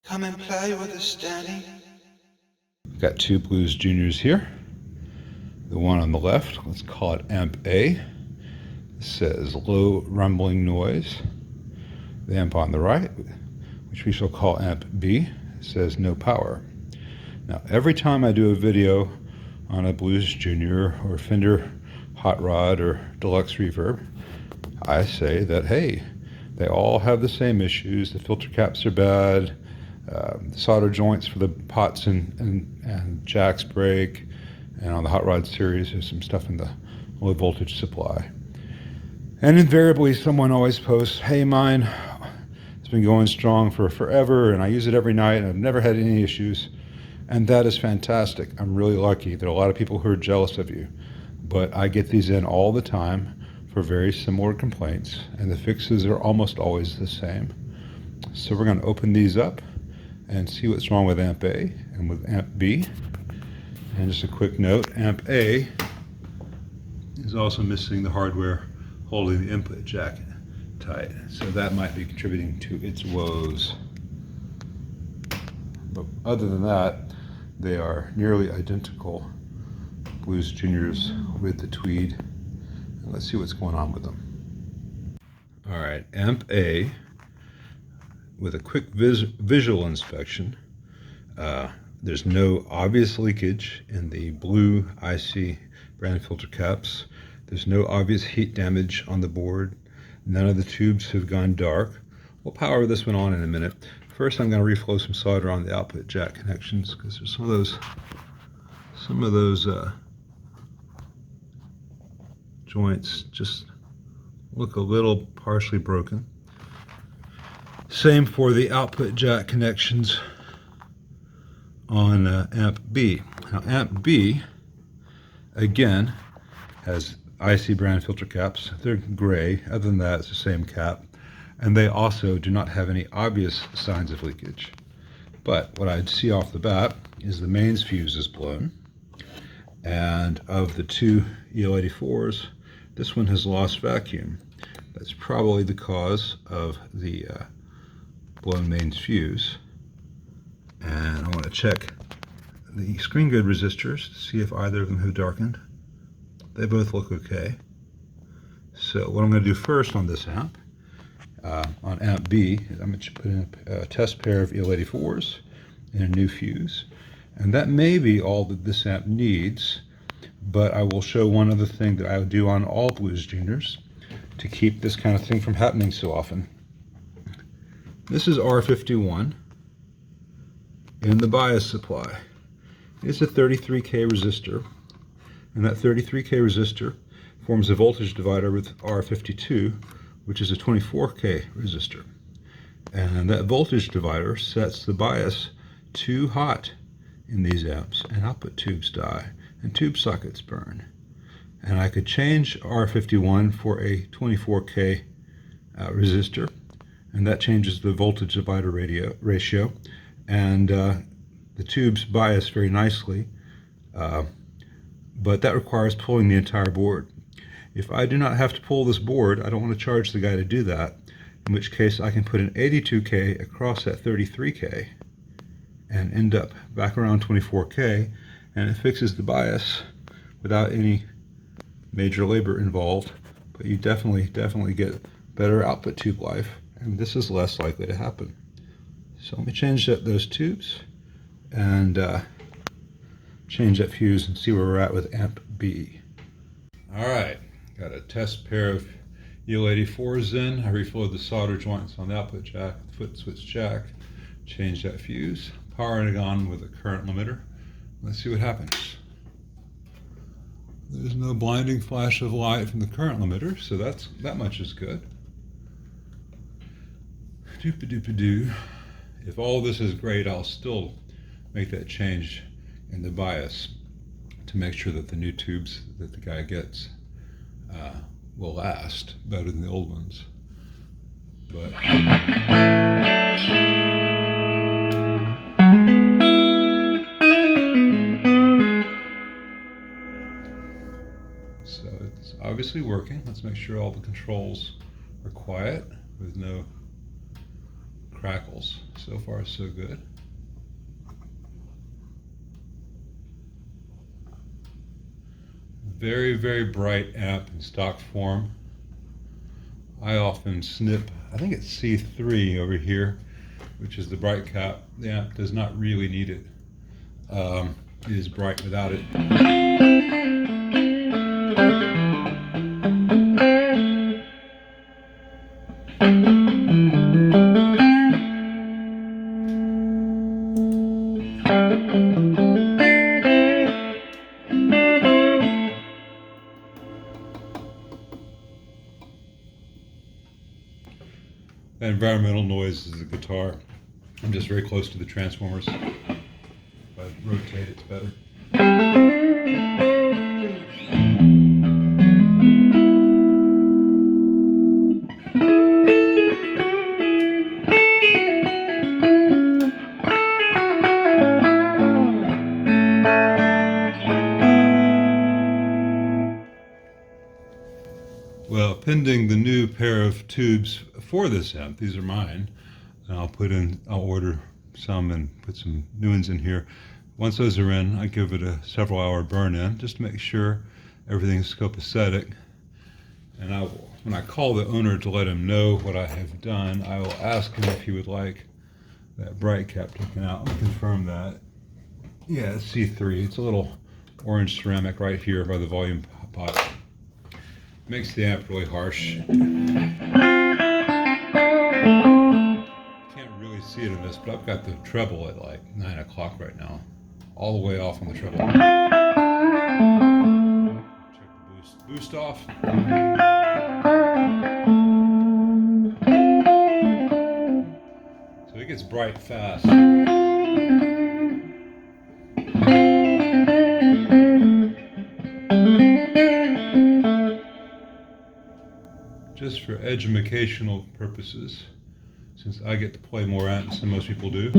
Come and play with us, Danny. Got two Blues Juniors here. The one on the left, let's call it amp A. It says low rumbling noise. The amp on the right, which we shall call amp B, says no power. Now, every time I do a video on a Blues Junior or Fender Hot Rod or Deluxe Reverb, I say that, hey, they all have the same issues. The filter caps are bad. The solder joints for the pots and jacks break. And on the Hot Rod series, there's some stuff in the low voltage supply. And invariably, someone always posts, hey, mine, it's been going strong for forever, and I use it every night, and I've never had any issues. And that is fantastic. I'm really lucky. There are a lot of people who are jealous of you. But I get these in all the time for very similar complaints, and the fixes are almost always the same. So we're going to open these up and see what's wrong with amp A and with amp B. And just a quick note, amp A is also missing the hardware holding the input jack tight. So that might be contributing to its woes. But other than that, they are nearly identical Blues Juniors with the tweed. And let's see what's going on with them. All right, amp A, with a quick visual inspection, there's no obvious leakage in the blue IC brand filter caps. There's no obvious heat damage on the board. None of the tubes have gone dark. We'll power this one on in a minute. First, I'm going to reflow some solder on the output jack connections because there's some of those joints just look a little partially broken. Same for the output jack connections on amp B. Now amp B, again, has IC brand filter caps. They're gray. Other than that, it's the same cap. And they also do not have any obvious signs of leakage. But what I'd see off the bat is the mains fuse is blown. And of the two EL84s, this one has lost vacuum. That's probably the cause of the blown mains fuse. And I want to check the screen grid resistors to see if either of them have darkened. They both look okay. So what I'm going to do first on this amp, on amp B, is I'm going to put in a test pair of EL84s and a new fuse. And that may be all that this amp needs, but I will show one other thing that I would do on all Blues Juniors to keep this kind of thing from happening so often. This is R51 in the bias supply. It's a 33K resistor, and that 33K resistor forms a voltage divider with R52, which is a 24K resistor. And that voltage divider sets the bias too hot in these amps, and output tubes die, and tube sockets burn. And I could change R51 for a 24K resistor, and that changes the voltage divider ratio, and the tubes bias very nicely, but that requires pulling the entire board. If I do not have to pull this board, I don't want to charge the guy to do that, in which case I can put an 82K across that 33K and end up back around 24K, and it fixes the bias without any major labor involved, but you definitely get better output tube life, and this is less likely to happen. So let me change those tubes and change that fuse and see where we're at with amp B. All right, got a test pair of EL84s in. I reflowed the solder joints on the output jack, foot switch jack, change that fuse, powering it on with a current limiter. Let's see what happens. There's no blinding flash of light from the current limiter, so that much is good. Doop-a-doop-a-doo. If all this is great, I'll still make that change in the bias to make sure that the new tubes that the guy gets will last better than the old ones. But so it's obviously working. Let's make sure all the controls are quiet with no crackles. So far, so good. Very, very bright amp in stock form. I often snip, I think it's C3 over here, which is the bright cap. The amp does not really need it. It is bright without it. The environmental noise is the guitar. I'm just very close to the transformers. If I rotate, it's better. Well, pending the new pair of tubes for this amp, these are mine, and I'll order some and put some new ones in here. Once those are in, I give it a several hour burn in just to make sure everything's copacetic. And when I call the owner to let him know what I have done, I will ask him if he would like that bright cap taken out. I'll confirm that. Yeah, it's C3. It's a little orange ceramic right here by the volume pot. Makes the amp really harsh. Can't really see it in this, but I've got the treble at like 9 o'clock right now. All the way off on the treble. Check the boost off. So it gets bright fast. Just for educational purposes, since I get to play more amps than most people do.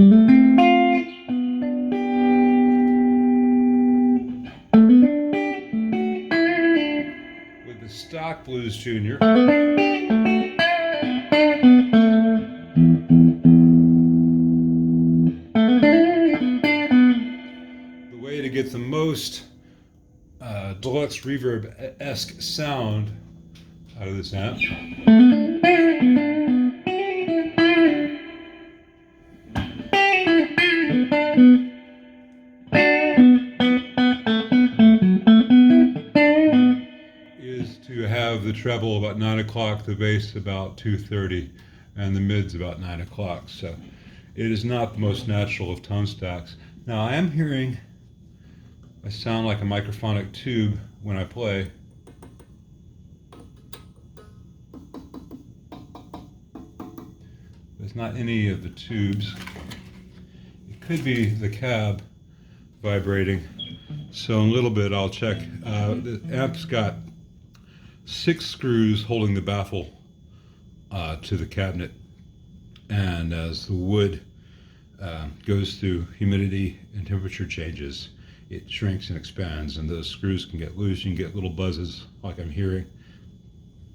With the stock Blues Junior, the way to get the most deluxe reverb-esque sound out of this amp is to have the treble about 9 o'clock, the bass about 2:30, and the mids about 9 o'clock. So it is not the most natural of tone stacks. Now I am hearing a sound like a microphonic tube when I play. It's not any of the tubes. It could be the cab vibrating. So in a little bit I'll check. The amp's got 6 screws holding the baffle to the cabinet. And as the wood goes through humidity and temperature changes, it shrinks and expands, and those screws can get loose. You can get little buzzes like I'm hearing.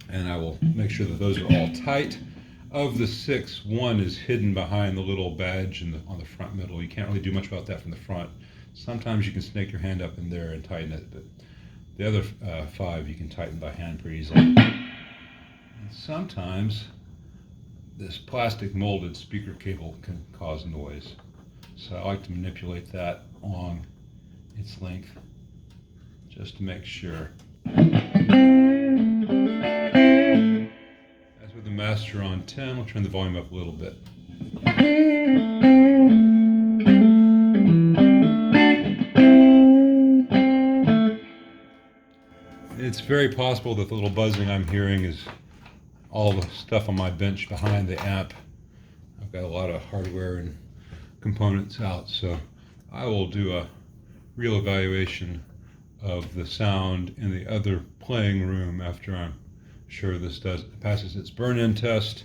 And I will make sure that those are all tight. Of the 6, 1 is hidden behind the little badge on the front middle. You can't really do much about that from the front. Sometimes you can snake your hand up in there and tighten it, but the other 5 you can tighten by hand pretty easily. And sometimes this plastic molded speaker cable can cause noise. So I like to manipulate that along its length just to make sure. With the master on 10, we'll turn the volume up a little bit. It's very possible that the little buzzing I'm hearing is all the stuff on my bench behind the amp. I've got a lot of hardware and components out, so I will do a real evaluation of the sound in the other playing room after I'm sure this passes its burn-in test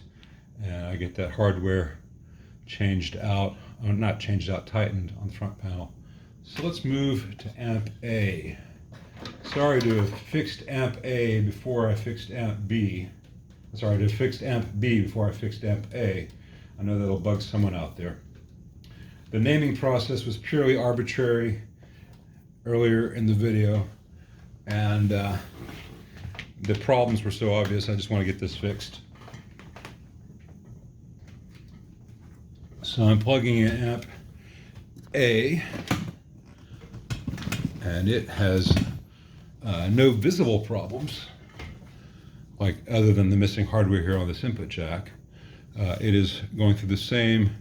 and I get that hardware changed out, or not changed out, tightened on the front panel. So let's move to amp A. Sorry to have fixed amp A before I fixed amp B. Sorry to have fixed amp B before I fixed amp A. I know that'll bug someone out there. The naming process was purely arbitrary earlier in the video, and the problems were so obvious, I just want to get this fixed. So I'm plugging in amp A, and it has no visible problems, like other than the missing hardware here on this input jack. It is going through the same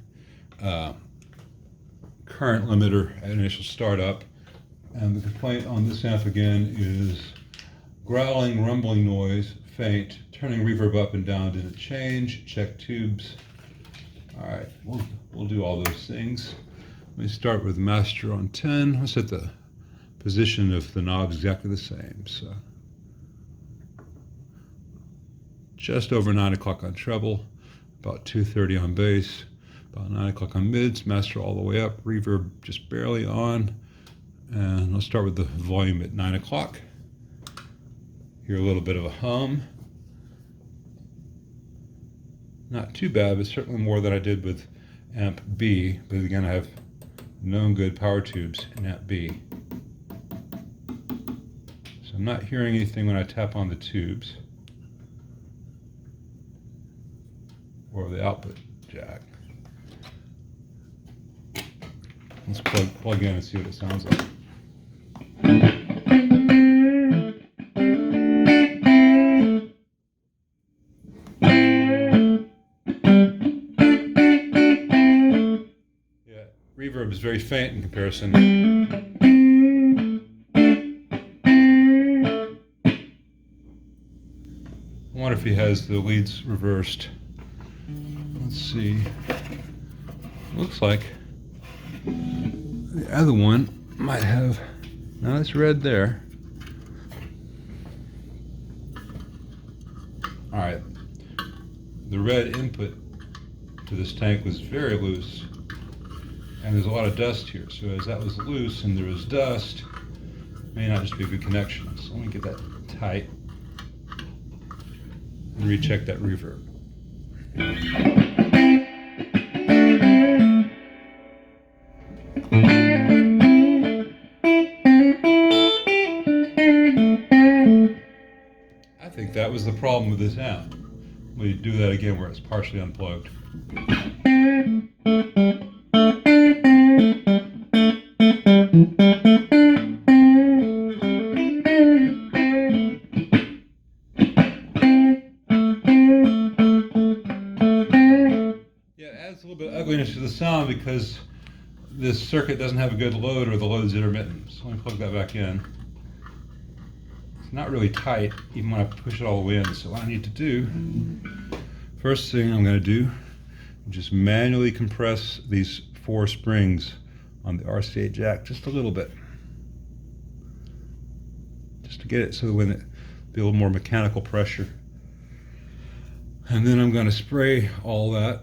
current limiter at initial startup, and the complaint on this amp again is growling, rumbling noise, faint, turning reverb up and down. Did it change? Check tubes. All right, we'll do all those things. Let me start with master on 10. Let's set the position of the knobs exactly the same. So just over 9 o'clock on treble, about 2:30 on bass, about 9 o'clock on mids, master all the way up, reverb just barely on. And let's start with the volume at 9 o'clock. Hear a little bit of a hum. Not too bad, but certainly more than I did with amp B. But again, I have known good power tubes in amp B. So I'm not hearing anything when I tap on the tubes or the output jack. Let's plug in and see what it sounds like. Reverb is very faint in comparison. I wonder if he has the leads reversed. Let's see. Looks like the other one might have. No, it's red there. All right. The red input to this tank was very loose. And there's a lot of dust here, so as that was loose and there was dust, it may not just be a good connection. So let me get that tight and recheck that reverb. I think that was the problem with this amp. We do that again where it's partially unplugged. A little bit of ugliness to the sound because this circuit doesn't have a good load, or the load's intermittent. So let me plug that back in. It's not really tight even when I push it all the way in. So what I need to do, first thing I'm going to do, just manually compress these 4 springs on the RCA jack just a little bit, just to get it so when it be a little more mechanical pressure. And then I'm going to spray all that,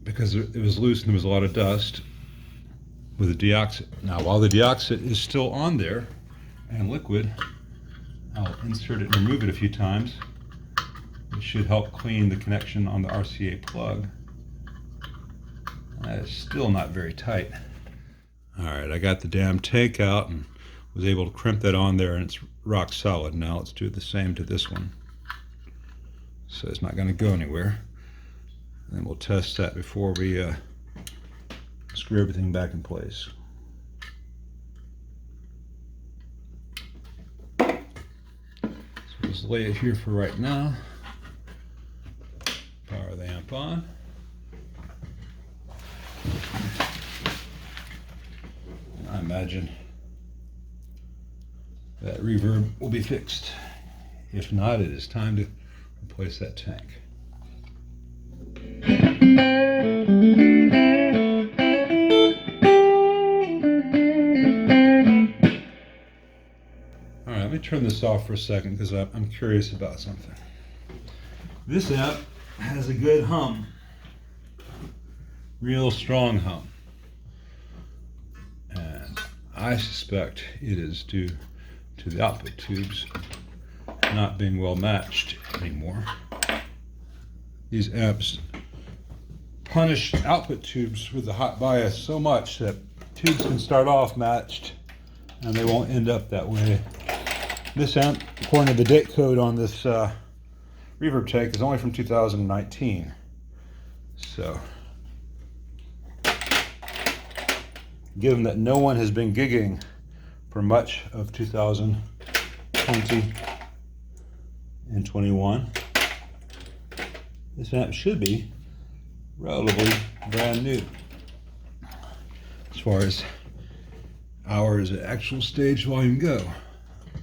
because it was loose and there was a lot of dust, with the deoxit. Now, while the deoxit is still on there and liquid, I'll insert it and remove it a few times. It should help clean the connection on the RCA plug. That is still not very tight. All right, I got the damn tank out and was able to crimp that on there, and it's rock solid. Now let's do the same to this one. So it's not going to go anywhere. And then we'll test that before we screw everything back in place. So just lay it here for right now. Power the amp on. I imagine that reverb will be fixed. If not, it is time to replace that tank. All right, let me turn this off for a second because I'm curious about something. This amp has a good hum, real strong hum, and I suspect it is due to the output tubes not being well matched anymore. These amps punish output tubes with the hot bias so much that tubes can start off matched and they won't end up that way. This amp, according to the date code on this reverb tank, is only from 2019. So, given that no one has been gigging for much of 2020 and 21, this amp should be relatively brand new as far as hours at actual stage volume go.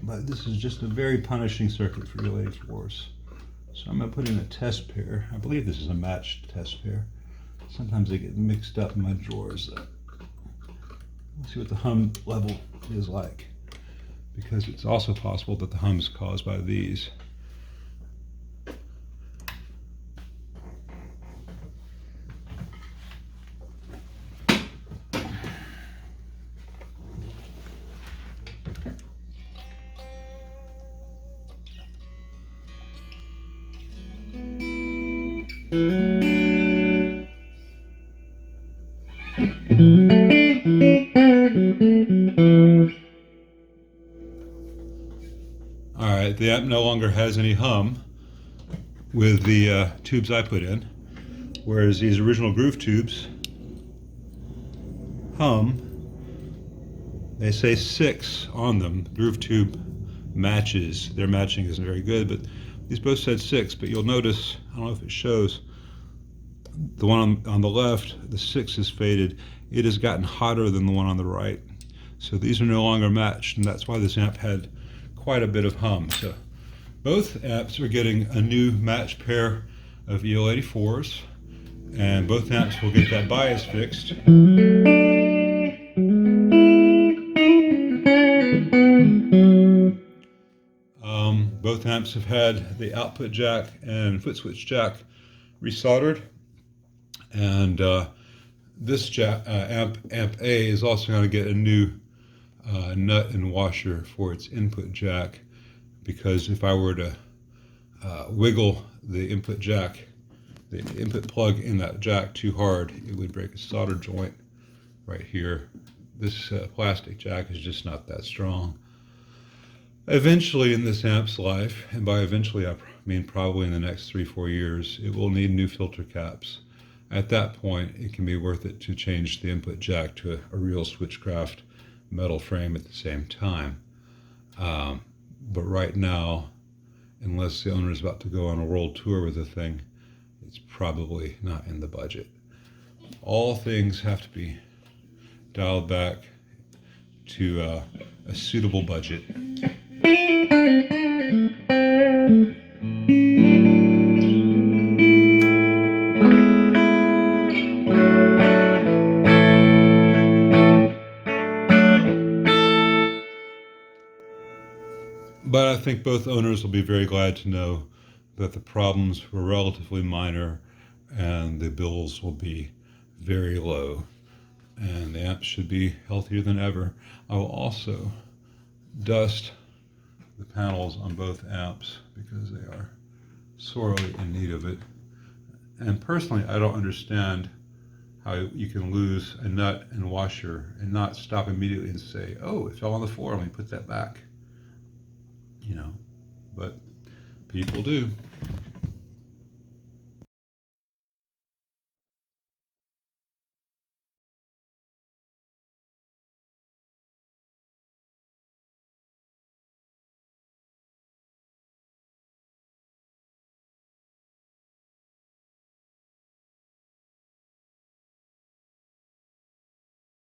But this is just a very punishing circuit for relay force. So I'm going to put in a test pair. I believe this is a matched test pair. Sometimes they get mixed up in my drawers. Let's see what the hum level is like, because it's also possible that the hum is caused by these. Alright, the amp no longer has any hum with the tubes I put in, whereas these original groove tubes hum. They say 6 on them. Groove tube matches. Their matching isn't very good, but these both said 6. But you'll notice, I don't know if it shows, the one on the left, the 6 is faded. It has gotten hotter than the one on the right. So these are no longer matched, and that's why this amp had quite a bit of hum. So both amps are getting a new matched pair of EL84s, and both amps will get that bias fixed. Both amps have had the output jack and foot switch jack resoldered, and this jack, amp A, is also going to get a new nut and washer for its input jack, because if I were to wiggle the input jack, the input plug in that jack too hard, it would break a solder joint right here. This plastic jack is just not that strong. Eventually in this amp's life, and by eventually I mean probably in the next 3-4 years, it will need new filter caps. At that point, it can be worth it to change the input jack to a real switchcraft metal frame at the same time. But right now, unless the owner is about to go on a world tour with the thing, it's probably not in the budget. All things have to be dialed back to a suitable budget. But I think both owners will be very glad to know that the problems were relatively minor and the bills will be very low, and the amp should be healthier than ever. I will also dust the panels on both amps because they are sorely in need of it. And personally, I don't understand how you can lose a nut and washer and not stop immediately and say, oh, it fell on the floor, let me put that back. You know, but people do.